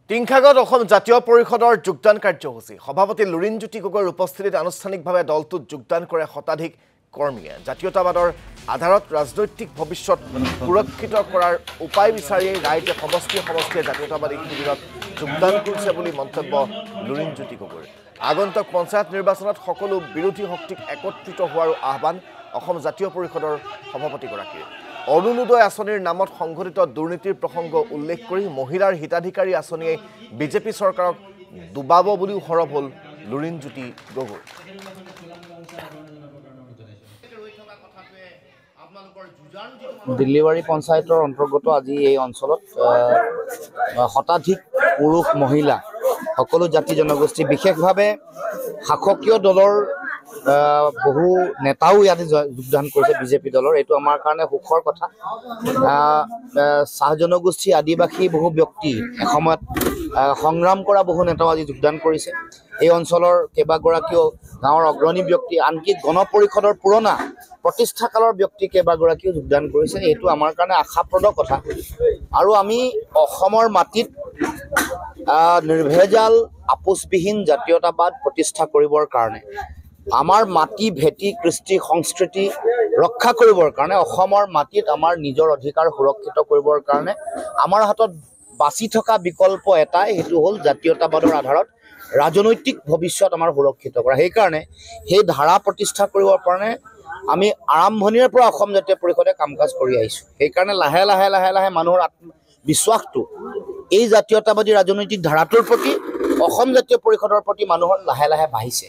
টিংখাগত অসম জাতীয় পৰিষদৰ যোগদান কাৰ্যসূচী সভাপতি লুৰিণজ্যোতি গগৈৰ উপস্থিতিত আনুষ্ঠানিকভাৱে দলটোত যোগদান কৰে শতাধিক কৰ্মীয়ে জাতীয়তাবাদৰ আধাৰত ৰাজনৈতিক ভৱিষ্যত সুৰক্ষিত কৰাৰ উপায় বিচাৰি ৰাইজে সমষ্টিয়ে জাতীয়তাবাদী শিবিৰত যোগদান কৰিছে বুলি মন্তব্য লুৰিণজ্যোতি গগৈৰ আগন্তুক পঞ্চায়ত নিৰ্বাচনত সকলো বিৰোধী শক্তিক একত্ৰিত হোৱাৰ আহ্বান অসম জাতীয় পৰিষদৰ সভাপতিগৰাকীৰ অৰুণোদয় আঁচনিৰ নামত সংঘটিত দুৰ্নীতিৰ প্ৰসংগ উল্লেখ কৰি মহিলাৰ হিতাধিকাৰী আঁচনিয়ে বিজেপি চৰকাৰক দুবাব বুলিও সৰব হ'ল লুৰিণজ্যোতি গগৈ দিল্লীবাৰী পঞ্চায়তৰ অন্তৰ্গত আজি এই অঞ্চলত শতাধিক পুৰুষ মহিলা সকলো জাতি জনগোষ্ঠী বিশেষভাৱে শাসকীয় দলৰ বহু নেতাও ইয়াতে যোগদান কৰিছে বিজেপি দলৰ এইটো আমাৰ কাৰণে সুখৰ কথা চাহ জনগোষ্ঠী আদিবাসী বহু ব্যক্তি এসময়ত সংগ্ৰাম কৰা বহু নেতাও আজি যোগদান কৰিছে এই অঞ্চলৰ কেইবাগৰাকীও গাঁৱৰ অগ্ৰণী ব্যক্তি আনকি গণ পৰিষদৰ পুৰণা প্ৰতিষ্ঠাকালৰ ব্যক্তি কেইবাগৰাকীও যোগদান কৰিছে এইটো আমাৰ কাৰণে আশাপ্ৰদ কথা আৰু আমি অসমৰ মাটিত নিৰ্ভেজাল আপোচবিহীন জাতীয়তাবাদ প্ৰতিষ্ঠা কৰিবৰ কাৰণে আমাৰ মাটি ভেটি কৃষ্টি সংস্কৃতি ৰক্ষা কৰিবৰ কাৰণে অসমৰ মাটিত আমাৰ নিজৰ অধিকাৰ সুৰক্ষিত কৰিবৰ কাৰণে আমাৰ হাতত বাছি থকা বিকল্প এটাই হেতু হ'ল জাতীয়তাবাদৰ আধাৰত ৰাজনৈতিক ভৱিষ্যত আমাৰ সুৰক্ষিত কৰা সেইকাৰণে সেই ধাৰা প্ৰতিষ্ঠা কৰিবৰ কাৰণে আমি আৰম্ভণিৰ পৰা অসম জাতীয় পৰিষদে কাম কাজ কৰি আহিছোঁ সেইকাৰণে লাহে লাহে মানুহৰ বিশ্বাসটো এই জাতীয়তাবাদী ৰাজনৈতিক ধাৰাটোৰ প্ৰতি অসম জাতীয় পৰিষদৰ প্ৰতি মানুহৰ লাহে লাহে বাঢ়িছে